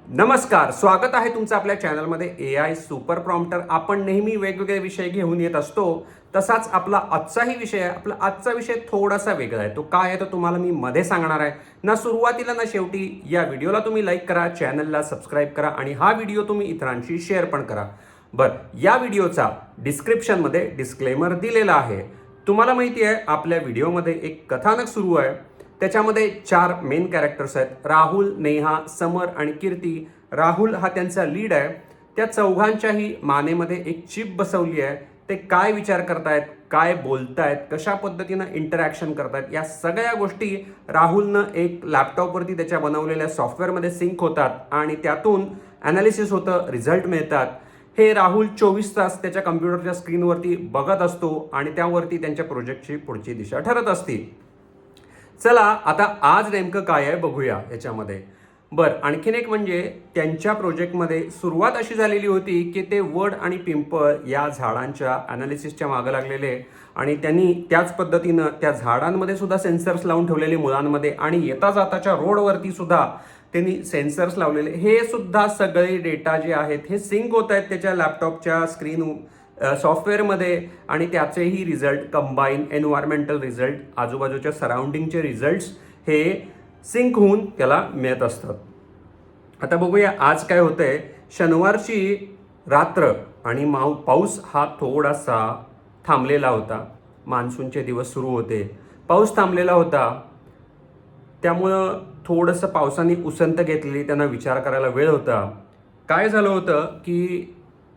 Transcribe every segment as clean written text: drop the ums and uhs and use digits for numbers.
नमस्कार, स्वागत आहे तुमचं आपल्या चॅनलमध्ये AI सुपर प्रॉम्प्टर. आपण नेहमी वेगवेगळे विषय घेऊन येत असतो. तसाच आपला आजचाही विषय आहे. आपला आजचा विषय थोडासा वेगळा आहे. तो काय आहे तो तुम्हाला मी मध्ये सांगणार आहे. ना सुरुवातीला ना शेवटी. या व्हिडिओला तुम्ही लाईक करा, चॅनलला सबस्क्राईब करा आणि हा व्हिडिओ तुम्ही इतरांशी शेअर पण करा. या व्हिडिओचा डिस्क्रिप्शनमध्ये डिस्क्लेमर दिलेला आहे. तुम्हाला माहिती आहे आपल्या व्हिडिओमध्ये एक कथानक सुरू आहे. त्याच्यामध्ये 4 मेन कॅरेक्टर्स आहेत: राहुल, नेहा, समर आणि कीर्ती. राहुल हा त्यांचा लीड आहे. त्या चौघांच्याही मानेमध्ये एक चिप बसवली आहे. ते काय विचार करतायत, काय बोलतायत, कशा पद्धतीनं इंटरॅक्शन करतायत, या सगळ्या गोष्टी राहुलनं एक लॅपटॉपवरती त्याच्या बनवलेल्या सॉफ्टवेअरमध्ये सिंक होतात आणि त्यातून ॲनालिसिस होतं, रिझल्ट मिळतात. हे राहुल 24 तास त्याच्या कम्प्युटरच्या स्क्रीनवरती बघत असतो आणि त्यावरती त्यांच्या प्रोजेक्टची पुढची दिशा ठरत असते. चला आता आज नेमकं काय आहे बघूया याच्यामध्ये. आणखीन एक म्हणजे त्यांच्या प्रोजेक्टमध्ये सुरुवात अशी झालेली होती की ते वड आणि पिंपळ या झाडांच्या ॲनालिसिसच्या मागं लागलेले आणि त्यांनी त्याच पद्धतीनं त्या झाडांमध्ये सुद्धा सेन्सर्स लावून ठेवलेले मुलांमध्ये आणि येता जाताच्या रोडवरती सुद्धा त्यांनी सेन्सर्स लावलेले. हे सुद्धा सगळे डेटा जे आहेत हे सिंक होत आहेत त्याच्या लॅपटॉपच्या स्क्रीन सॉफ्टवेअरमध्ये आणि त्याचेही रिझल्ट कंबाईन एन्व्हायरमेंटल रिझल्ट, आजूबाजूच्या सराउंडिंगचे रिझल्ट्स हे सिंक होऊन त्याला मिळत असतात. आता बघूया आज काय होतंय. शनिवारची रात्र आणि पाऊस हा थोडासा थांबलेला होता. मान्सूनचे दिवस सुरू होते, पाऊस थांबलेला होता. त्यामुळं थोडंसं पावसाने उसंत घेतलेली, त्यांना विचार करायला वेळ होता. काय झालं होतं की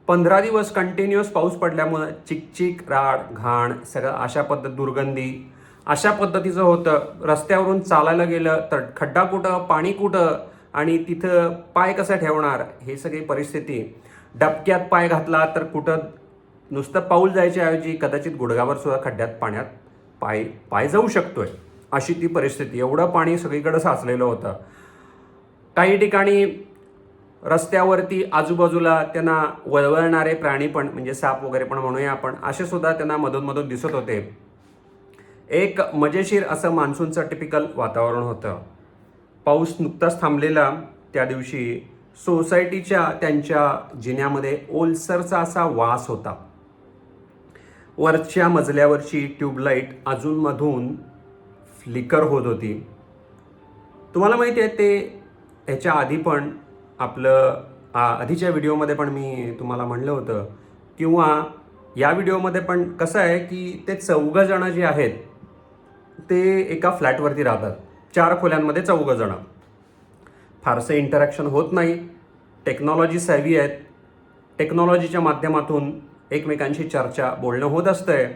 15 दिवस कंटिन्युअस पाऊस पडल्यामुळं चिकचिक, राड, घाण सगळं अशा दुर्गंधी अशा पद्धतीचं होतं. रस्त्यावरून चालायला गेलं तर खड्डा कुठं, पाणी कुठं आणि तिथं पाय कसा ठेवणार, हे सगळी परिस्थिती. डबक्यात पाय घातला तर कुठं नुसतं पाऊल जायच्या ऐवजी कदाचित गुडघावर सुद्धा खड्ड्यात पाण्यात पाय जाऊ शकतोय, अशी ती परिस्थिती. एवढं पाणी सगळीकडे साचलेलं होतं. काही ठिकाणी रस्त्यावरती आजूबाजूला त्यांना वळवळणारे प्राणी पण, म्हणजे साप वगैरे पण म्हणूया आपण, असे सुद्धा त्यांना मधून दिसत होते. एक मजेशीर असं मान्सूनचं टिपिकल वातावरण होतं. पाऊस नुकताच थांबलेला त्या दिवशी सोसायटीच्या त्यांच्या जिन्यामध्ये ओलसरचा असा वास होता. वरच्या मजल्यावरची ट्यूबलाईट अजूनमधून फ्लिकर होत होती. तुम्हाला माहिती आहे ते ह्याच्या आधी पण आपलं आधीच्या व्हिडिओमध्ये पण मी तुम्हाला म्हणलं होतं, किंवा या व्हिडिओमध्ये पण कसं आहे की ते 4 जण जे आहेत ते एका फ्लॅटवरती राहतात. 4 खोल्यांमध्ये 4 जण. फारसं इंटरॅक्शन होत नाही. टेक्नॉलॉजी सॅव्ही आहेत. टेक्नॉलॉजीच्या माध्यमातून एकमेकांशी चर्चा, बोलणं होत असतंय.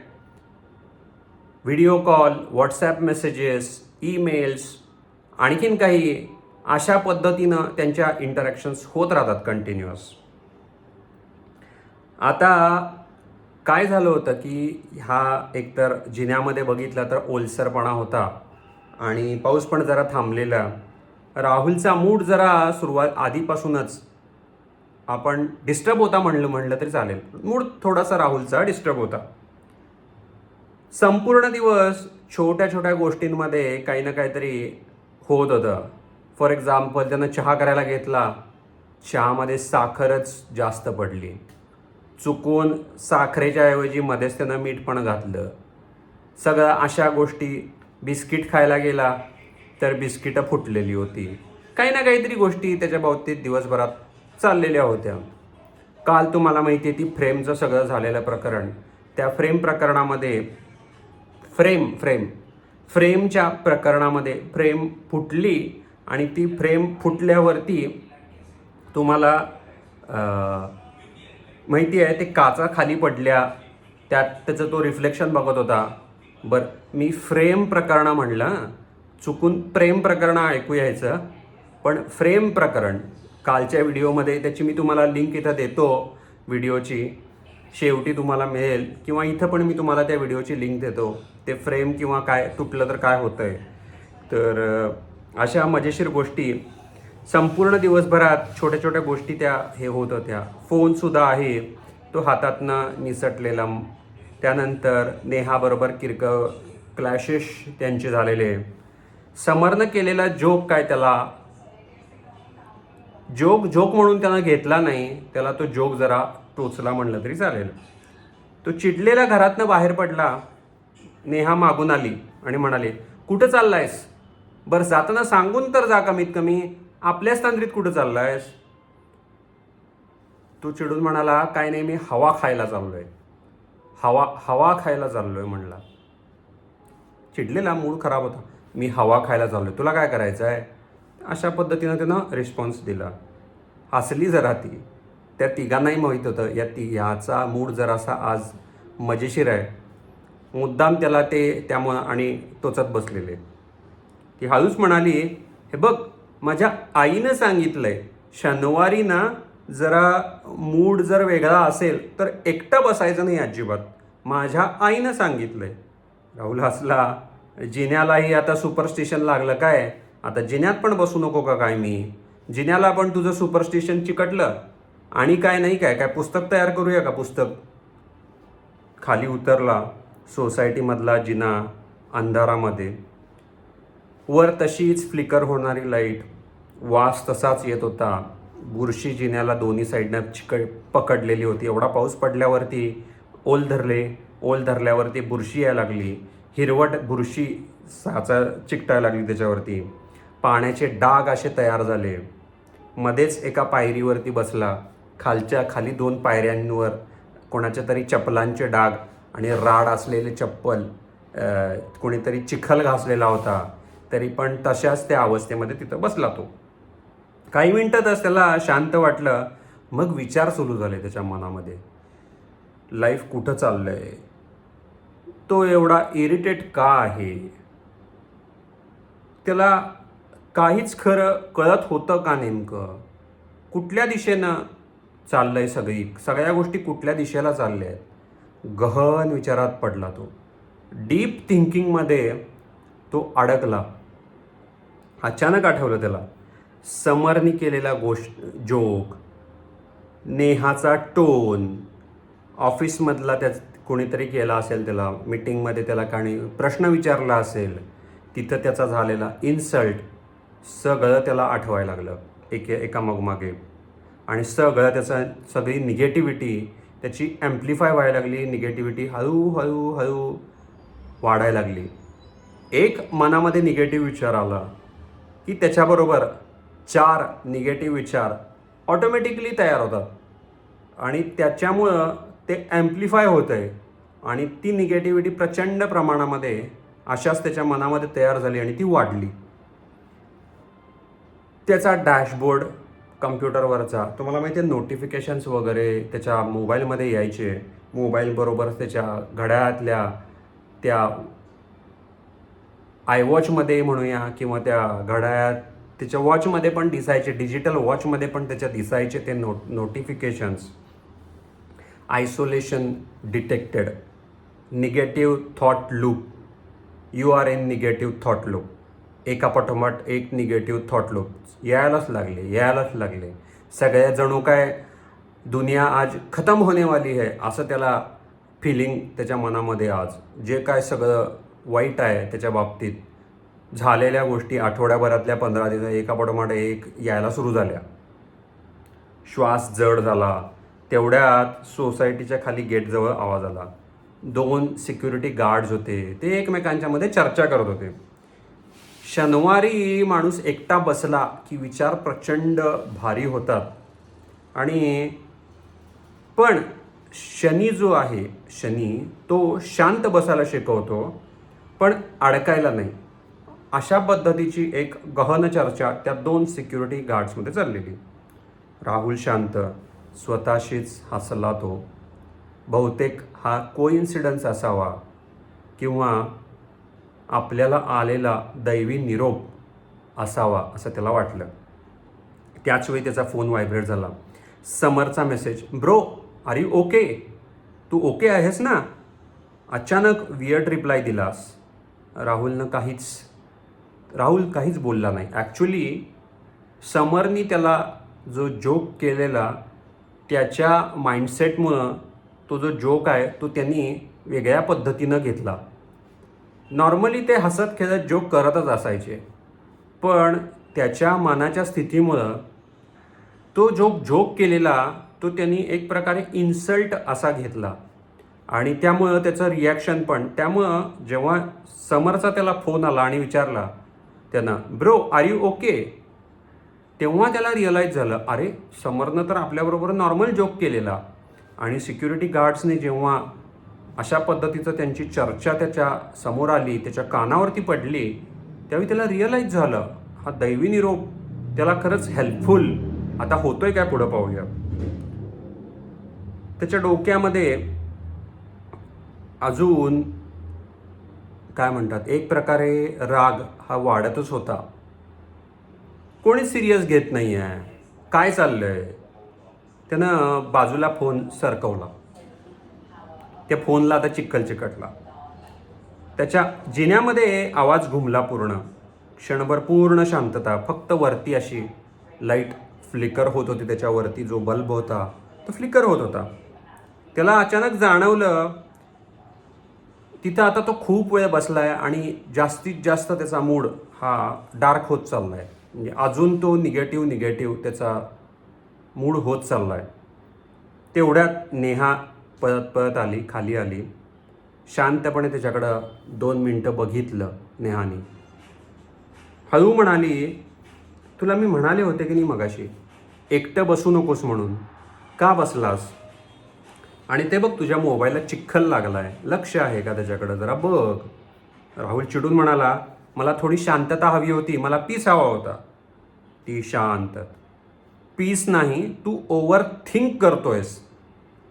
Video call, WhatsApp messages, emails, आणखीन काही अशा पद्धतीनं त्यांच्या इंटरॅक्शन्स होत राहतात कंटिन्युअस. आता काय झालं होतं की हा एकतर जिन्यामध्ये बघितलं तर ओलसरपणा होता आणि पाऊस पण जरा थांबलेला. राहुलचा मूड जरा सुरुवात आधीपासूनच आपण डिस्टर्ब होता म्हणलं तरी चालेल. मूड थोडासा राहुलचा डिस्टर्ब होता. संपूर्ण दिवस छोट्या छोट्या गोष्टींमध्ये काही ना काहीतरी होत होतं. फॉर एक्झाम्पल, त्यानं चहा करायला घेतला, चहामध्ये साखरच जास्त पडली. चुकून साखरेच्या ऐवजी मध्येच त्यानं मीठ पण घातलं. सगळं अशा गोष्टी. बिस्किट खायला गेला तर बिस्किटं फुटलेली होती. काही ना काहीतरी गोष्टी त्याच्या बाबतीत दिवसभरात चाललेल्या होत्या. काल तुम्हाला माहिती आहे ती फ्रेमचं सगळं झालेलं प्रकरण. त्या प्रकरणामध्ये फ्रेमच्या प्रकरणामध्ये फ्रेम फुटली आणि ती फ्रेम फुटल्यावरती तुम्हाला माहिती आहे ते काचा खाली पडल्या, त्यात त्याचं तो रिफ्लेक्शन बघत होता. मी फ्रेम प्रकरण म्हणलं, चुकून प्रेम प्रकरण ऐकू यायचं, पण फ्रेम प्रकरण कालच्या व्हिडिओमध्ये, त्याची मी तुम्हाला लिंक इथं देतो व्हिडिओची, शेवटी तुम्हाला मिळेल, किंवा इथं पण मी तुम्हाला त्या व्हिडिओची लिंक देतो. ते फ्रेम किंवा काय तुटलं तर काय होतं आहे. तर अशा मजेशीर गोष्टी संपूर्ण दिवसभरात छोट्या छोट्या गोष्टी त्या हे होत होत्या. फोनसुद्धा आहे तो हातातनं निसटलेला. त्यानंतर नेहाबरोबर क्लॅशेस त्यांचे झालेले. समरनं केलेला जोक काय त्याला जोक जोक म्हणून त्यानं घेतला नाही, त्याला तो जोक जरा टोचला म्हणलं तरी चालेल. तो चिडलेला घरातनं बाहेर पडला. नेहा मागून आली आणि म्हणाली, कुठं चाललायस? बरं जाताना सांगून तर जा, कमीत कमी आपल्याच तंद्रीत कुठं चाललायस? तो चिडून म्हणाला, काय नाही, मी हवा खायला चाललोय. हवा खायला चाललोय म्हणला. चिडलेला, मूड खराब होता. मी हवा खायला चाललोय, तुला काय करायचं आहे? अशा पद्धतीनं त्यानं रिस्पॉन्स दिला. हसली जरा ती. त्या तिघांनाही माहीत होतं ह्याचा मूड जरासा आज मजेशीर आहे. मुद्दाम त्याला ते त्यामुळं आणि टोचत बसलेले. ती हळूच म्हणाली, हे बघ, माझ्या आईनं सांगितलंय शनिवारी ना जरा मूड जर वेगळा असेल तर एकटं बसायचं नाही अजिबात. माझ्या आईनं सांगितलंय. राहुल हसला. जिन्यालाही आता सुपरस्टिशन लागलं काय? आता जिन्यात पण बसू नको का काय मी? जिन्याला पण तुझं सुपरस्टिशन चिकटलं आणि काय नाही काय काय पुस्तक तयार करूया का पुस्तक? खाली उतरला. सोसायटीमधला जिना अंधारामध्ये. वर तशीच फ्लिकर होणारी लाईट. वास तसाच येत होता. बुरशी जिन्याला दोन्ही साईडनं पकडलेली होती. एवढा पाऊस पडल्यावरती ओल धरल्यावरती बुरशी यायला लागली. हिरवट बुरशी साचा चिकटायला लागली त्याच्यावरती. पाण्याचे डाग असे तयार झाले. मध्येच एका पायरीवरती बसला. खालच्या खाली 2 पायऱ्यांवर कोणाच्या तरी चप्पलांचे डाग आणि राड असलेले चप्पल. कोणीतरी चिखल घासलेला होता. तरी पण तशाच त्या अवस्थेमध्ये तिथं बसला तो. काही मिनिटातच त्याला शांत वाटलं. मग विचार सुरू झाले त्याच्या मनामध्ये. लाईफ कुठं चाललंय? तो एवढा इरिटेट का आहे? त्याला काहीच खरं कळत होतं का नेमकं? कुठल्या दिशेनं चाललंय सगळ्या गोष्टी कुठल्या दिशेला चालल्या आहेत? गहन विचारात पडला तो. डीप थिंकिंगमध्ये तो अडकला. अचानक आठवलं त्याला समरनी केलेला जोक, नेहाचा टोन, ऑफिसमधला कोणीतरी केला असेल त्याला, मीटिंगमध्ये त्याला काही प्रश्न विचारला असेल, तिथं त्याचा झालेला इन्सल्ट, सगळं त्याला आठवायला लागलं एका मागे. आणि सगळी निगेटिव्हिटी त्याची ॲम्प्लिफाय व्हायला लागली. निगेटिव्हिटी हळूहळू वाढायला लागली. एक मनामध्ये निगेटिव्ह विचार आला की त्याच्याबरोबर 4 निगेटिव्ह विचार ऑटोमॅटिकली तयार होतात आणि त्याच्यामुळं ते ॲम्प्लिफाय होतं आहे. आणि ती निगेटिव्हिटी प्रचंड प्रमाणामध्ये अशाच त्याच्या मनामध्ये तयार झाली आणि ती वाढली. त्याचा डॅशबोर्ड कम्प्युटरवरचा, तुम्हाला माहिती आहे, नोटिफिकेशन्स वगैरे त्याच्या मोबाईलमध्ये यायचे. मोबाईलबरोबर त्याच्या घड्याळातल्या त्या आयवॉचमध्ये म्हणूया किंवा त्या घड्याळात त्याच्या वॉचमध्ये पण दिसायचे, डिजिटल वॉचमध्ये पण त्याच्या दिसायचे ते notifications. Isolation detected, negative thought loop, you are in negative thought loop, एकापाठोपाठ एक निगेटिव्ह थॉट लूप यायलाच लागले. सगळ्या जणू काय दुनिया आज खतम होने वाली है असं त्याला फिलिंग त्याच्या मनामध्ये. आज जे काय सगळं वाईट आहे त्याच्या बाबतीत झालेल्या गोष्टी आठवड्याभरातल्या 15 दिवस एकापाठोपाठ एक यायला सुरू झाल्या. श्वास जड झाला. तेवढ्यात सोसायटीच्या खाली गेटजवळ आवाज आला. 2 सिक्युरिटी गार्ड्स होते. ते एकमेकांच्यामध्ये चर्चा करत होते. शनिवारी माणूस एकटा बसला की विचार प्रचंड भारी होतात. आणि पण शनी जो आहे, तो शांत बसायला शिकवतो पण अडकायला नाही. अशा पद्धतीची एक गहन चर्चा त्या 2 सिक्युरिटी गार्ड्समध्ये चाललेली. राहुल शांत, स्वतःशीच हसला तो. बहुतेक हा कोइन्सिडन्स असावा किंवा आपल्याला आलेला दैवी निरोप असावा असं त्याला वाटलं. त्याचवेळी त्याचा फोन व्हायब्रेट झाला. समरचा message, bro are you okay? तू ओके आहेस ना? अचानक वियर्ड रिप्लाय दिलास. राहुल काहीच बोलला नाही. ॲक्च्युली समरनी त्याला जो जोक केलेला त्याच्या माइंडसेटमुळं तो जो जोक आहे तो त्यांनी वेगळ्या पद्धतीनं घेतला. नॉर्मली ते हसत खेळत जोक करतच असायचे, पण त्याच्या मनाच्या स्थितीमुळं तो जोक केलेला तो त्यांनी एक प्रकारे इन्सल्ट असा घेतला आणि त्यामुळं त्याचं रिॲक्शन पण, त्यामुळं जेव्हा समरचा त्याला फोन आला आणि विचारला त्यानं, ब्रो आर यू ओके, तेव्हा त्याला रिअलाईज झालं, अरे समरनं तर आपल्याबरोबर नॉर्मल जोक केलेला. आणि सिक्युरिटी गार्ड्सने जेव्हा अशा पद्धतीचं त्यांची चर्चा त्याच्या समोर आली, त्याच्या कानावरती पडली, त्यावेळी त्याला रिअलाईज झालं हा दैवी निरोप त्याला खरंच हेल्पफुल आता होतोय काय, पुढं पाहूया. त्याच्या डोक्यामध्ये अजून काय म्हणतात, एक प्रकारे राग हा वाढतच होता. कोणी सिरियस घेत नाही आहे, काय चाललंय. त्यानं बाजूला फोन सरकवला, त्या फोनला आता चिखल चिकटला. त्याच्या जिन्यामध्ये आवाज घुमला पूर्ण. क्षणभर पूर्ण शांतता, फक्त वरती अशी लाईट फ्लिकर होत होती, त्याच्यावरती जो बल्ब होता तो फ्लिकर होत होता. त्याला अचानक जाणवलं तिथं आता तो खूप वेळ बसलाय आणि जास्तीत जास्त त्याचा मूड हा डार्क होत चाललाय. म्हणजे अजून तो निगेटिव्ह त्याचा मूड होत चाललाय. तेवढ्यात नेहा पळत आली, खाली आली. शांतपणे त्याच्याकडं 2 मिनटं बघितलं नेहानी. हळू म्हणाली, तुला मी म्हणाले होते की नाही मगाशी, एकटं बसू नकोस म्हणून, का बसलास. आणि ते बघ तुझ्या मोबाईलला चिखल लागलाय, लक्ष आहे का त्याच्याकडं, जरा बघ. राहुल चिडून म्हणाला, मला थोडी शांतता हवी होती, मला पीस हवा होता. ती शांत, पीस नाही, तू ओव्हर थिंक करतोयस,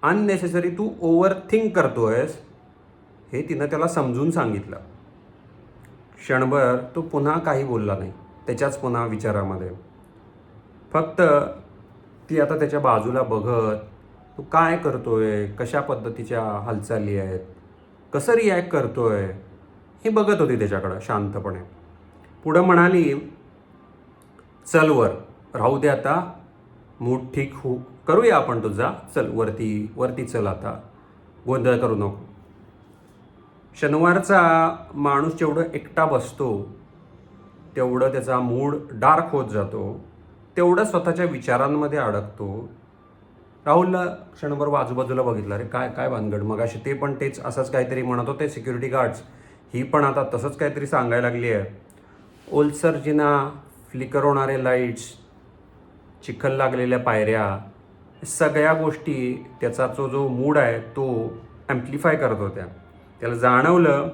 अननेसेसरी तू ओव्हर थिंक करतोयस, हे तिनं त्याला समजून सांगितलं. क्षणभर तो पुन्हा काही बोलला नाही, त्याच्याच पुन्हा विचारामध्ये. फक्त ती आता त्याच्या बाजूला बघत, तू काय करतोय, कशा पद्धतीच्या हालचाली आहेत, कसं रिॲक्ट करतोय, हे बघत होती त्याच्याकडं शांतपणे. पुढं म्हणाली, चल वर, राहू दे आता, मूड ठीक करूया आपण तुझा, चल वरती चल आता, गोंधळ करू नको. शनिवारचा माणूस जेवढं एकटा बसतो तेवढं त्याचा मूड डार्क होत जातो, तेवढं स्वतःच्या विचारांमध्ये अडकतो. राहुलला क्षणभर आजूबाजूला बघितलं, अरे काय काय भानगड, मगाशी ते पण तेच असंच काहीतरी म्हणत होते सिक्युरिटी गार्ड्स, ही पण आता तसंच काहीतरी सांगायला लागली आहे. ओलसर जिना, फ्लिकर होणारे लाईट्स, चिखल लागलेल्या पायऱ्या, सगळ्या गोष्टी त्याचा जो मूड आहे तो ॲम्प्लिफाय करत होत्या. त्याला जाणवलं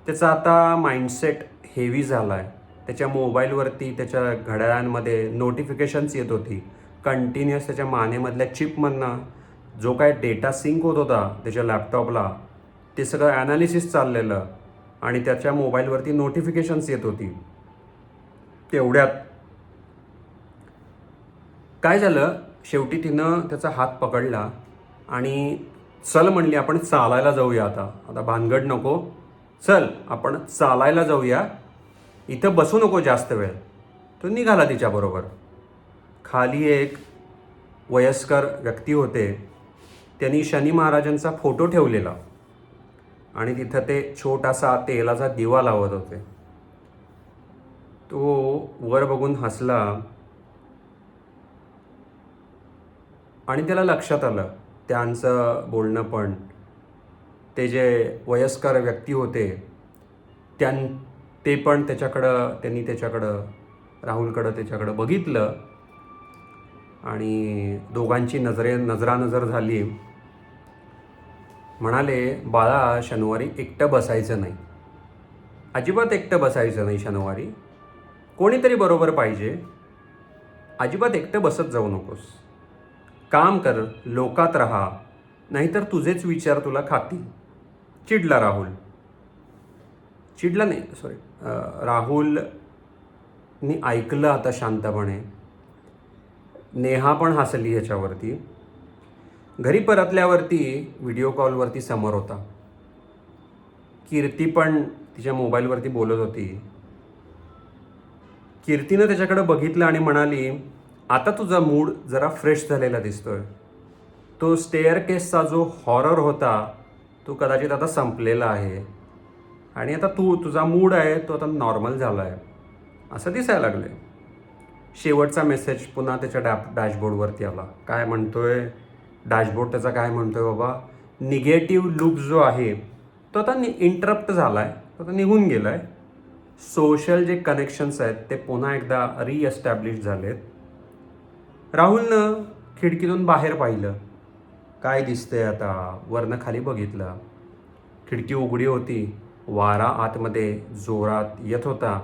त्याचा आता माइंडसेट हेवी झाला आहे. त्याच्या मोबाईलवरती, त्याच्या घड्याळांमध्ये नोटिफिकेशन्स येत होती कंटिन्युअस. त्याच्या मानेमधल्या चिपमधनं जो काय डेटा सिंक होत होता त्याच्या लॅपटॉपला, ते सगळं ॲनालिसिस चाललेलं आणि त्याच्या मोबाईलवरती नोटिफिकेशन्स येत होती. तेवढ्यात काय झालं, शेवटी तिनं त्याचा हात पकडला आणि चल म्हणली, आपण चालायला जाऊया आता भानगड नको, चल आपण चालायला जाऊया, इथं बसू नको जास्त वेळ. तो निघाला तिच्याबरोबर. खाली एक वयस्कर व्यक्ती होते, त्यांनी शनी महाराजांचा फोटो ठेवलेला आणि तिथं ते छोटासा तेलाचा दिवा लावत होते. तो वर बघून हसला आणि त्याला लक्षात आलं त्यांचं बोलणं पण, ते जे वयस्कर व्यक्ती होते ते पण त्यांनी त्याच्याकडं राहुलकडं त्याच्याकडं बघितलं आणि दोघांची नजरानजर झाली. म्हणाले, बाळा शनिवारी एकटं बसायचं नाही, अजिबात एकटं बसायचं नाही शनिवारी, कोणीतरी बरोबर पाहिजे, अजिबात एकटं बसत जाऊ नकोस, काम कर, लोकात राहा, नाहीतर तुझेच विचार तुला खातील. चिडला राहुल, चिडला नाही सॉरी राहुलनी ऐकलं आता शांतपणे. नेहा पण हसली ह्याच्यावरती. घरी परतल्यावरती व्हिडिओ कॉलवरती समोर होता. कीर्ती पण तिच्या मोबाईलवरती बोलत होती. कीर्तीनं त्याच्याकडे बघितलं आणि म्हणाली, आता तुझा मूड जरा फ्रेश झालेला दिसतोय, तो स्टेअरकेसचा जो हॉरर होता तो कदाचित आता संपलेला आहे आणि आता तुझा मूड आहे तो आता नॉर्मल झाला आहे असं दिसायला लागले. शेवटचा मेसेज पुन्हा त्याच्या डॅशबोर्डवरती आला. काय म्हणतोय डॅशबोर्ड, त्याचा काय म्हणतोय बाबा, निगेटिव्ह लूप जो आहे तो आता इंटरप्ट झाला आहे, तो आता निघून गेला आहे. सोशल जे कनेक्शन्स आहेत ते पुन्हा एकदा रिएस्टॅब्लिश झालेत. राहुलनं खिडकीतून बाहेर पाहिलं, काय दिसतंय आता, वरनं खाली बघितलं, खिडकी उघडी होती, वारा आतमध्ये जोरात येत होता.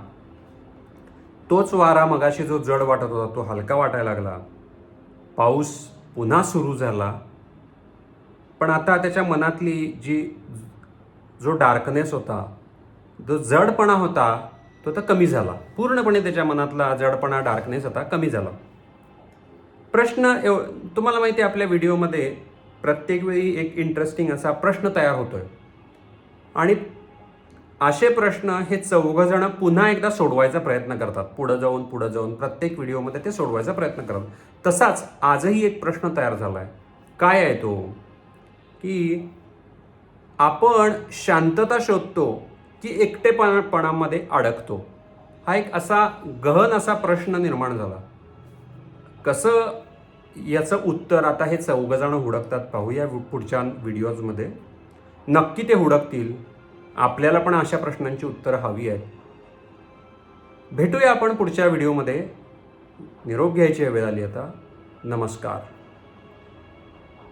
तोच वारा मगाशी जो जड वाटत होता तो हलका वाटायला लागला. पाऊस पुन्हा सुरू झाला. पण आता त्याच्या मनातली जो डार्कनेस होता, जो जडपणा होता तो तर कमी झाला. पूर्णपणे त्याच्या मनातला जडपणा, डार्कनेस होता कमी झाला. प्रश्न तुम्हाला माहिती आहे, आपल्या व्हिडिओमध्ये प्रत्येक वेळी एक इंटरेस्टिंग असा प्रश्न तयार होतोय आणि असे प्रश्न हे चौघजणं पुन्हा एकदा सोडवायचा प्रयत्न करतात. पुढं जाऊन प्रत्येक व्हिडिओमध्ये ते सोडवायचा प्रयत्न करतात. तसाच आजही एक प्रश्न तयार झाला आहे. काय आहे तो, की आपण शांतता शोधतो की एकटेपणामध्ये अडकतो. हा एक असा गहन असा प्रश्न निर्माण झाला. कसं याचं उत्तर आता हे चौघजणं हुडकतात, पाहूया पुढच्या व्हिडिओजमध्ये. नक्की ते हुडकतील. आपल्याला पण अशा प्रश्नांची उत्तरं हवी आहेत. भेटूया आपण पुढच्या व्हिडिओमध्ये. निरोप घ्यायची वेळ आली आता. नमस्कार.